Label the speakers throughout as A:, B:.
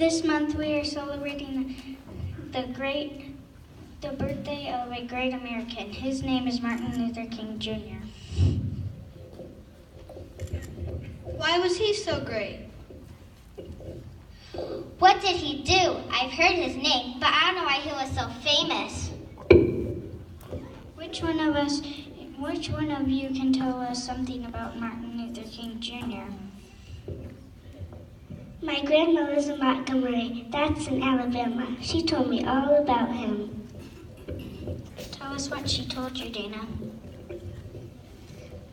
A: This month we are celebrating the birthday of a great American. His name is Martin Luther King Jr.
B: Why was he so great?
C: What did he do? I've heard his name, but I don't know why he was so famous.
A: Which one of you can tell us something about Martin Luther King Jr.?
D: My grandma lives in Montgomery. That's in Alabama. She told me all about him.
A: Tell us what she told you, Dana.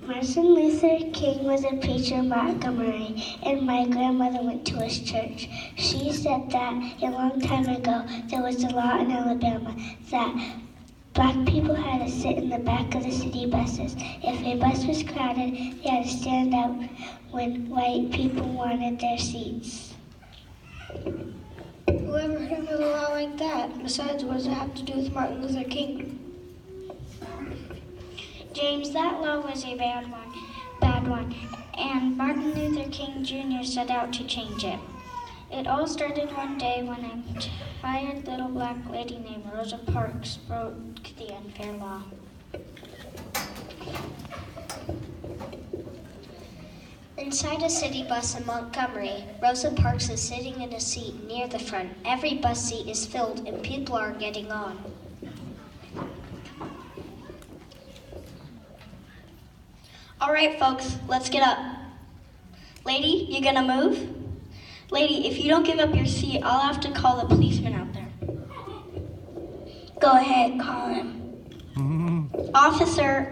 D: Martin Luther King was a preacher in Montgomery, and my grandmother went to his church. She said that a long time ago there was a law in Alabama that Black people had to sit in the back of the city buses. If a bus was crowded, they had to stand up when white people wanted their seats.
B: Whoever heard of a law like that? Besides, what does it have to do with Martin Luther King?
A: James, that law was a bad one, and Martin Luther King Jr. set out to change it. It all started one day when a tired little black lady named Rosa Parks broke the unfair law.
C: Inside a city bus in Montgomery, Rosa Parks is sitting in a seat near the front. Every bus seat is filled and people are getting on.
E: All right, folks, let's get up. Lady, you gonna move? Lady, if you don't give up your seat, I'll have to call the policeman out there.
D: Go ahead, call him.
E: Officer.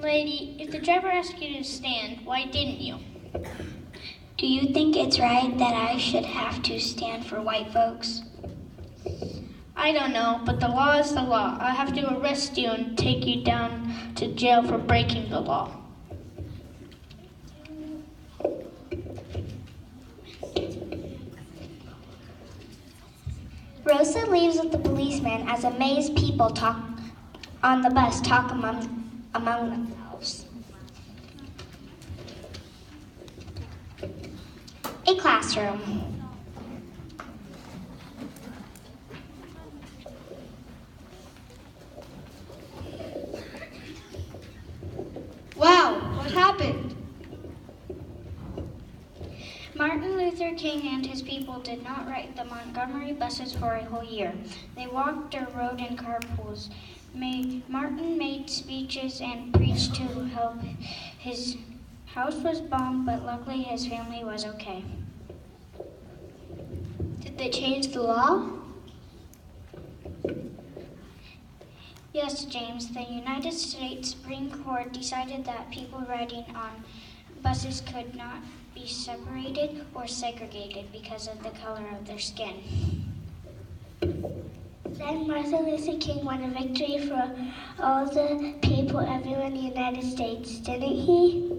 A: Lady, if the driver asked you to stand, why didn't you?
D: Do you think it's right that I should have to stand for white folks?
A: I don't know, but the law is the law. I'll have to arrest you and take you down to jail for breaking the law.
C: Rosa leaves with the policeman as amazed people talk on the bus talk among themselves. A classroom.
B: Wow, what happened?
A: Martin Luther King and his people did not ride the Montgomery buses for a whole year. They walked or rode in carpools. Martin made speeches and preached to help. His house was bombed, but luckily his family was okay.
B: Did they change the law?
A: Yes, James, the United States Supreme Court decided that people riding on buses could not be separated or segregated because of the color of their skin.
D: Then Martin Luther King won a victory for all the people everywhere in the United States, didn't he?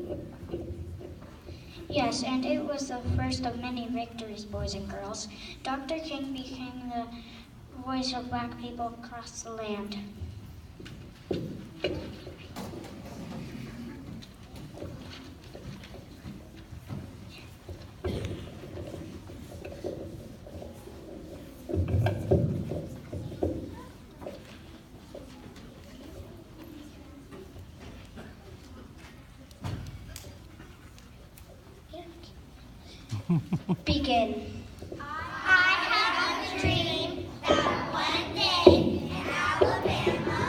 A: Yes, and it was the first of many victories, boys and girls. Dr. King became the voice of Black people across the land.
C: Begin. I have a dream that one day in Alabama,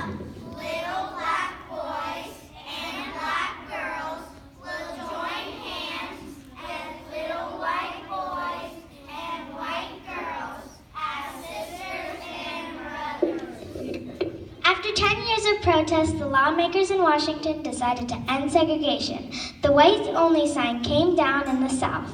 C: little black boys and black girls will join hands as little white boys and white girls as sisters and brothers. After 10 years of protest, the lawmakers in Washington decided to end segregation. The whites-only sign came down in the South.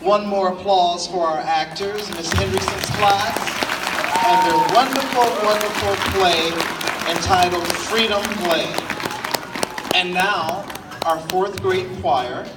F: One more applause for our actors, Miss Henderson's class, and their wonderful, wonderful play entitled Freedom Play. And now, our fourth grade choir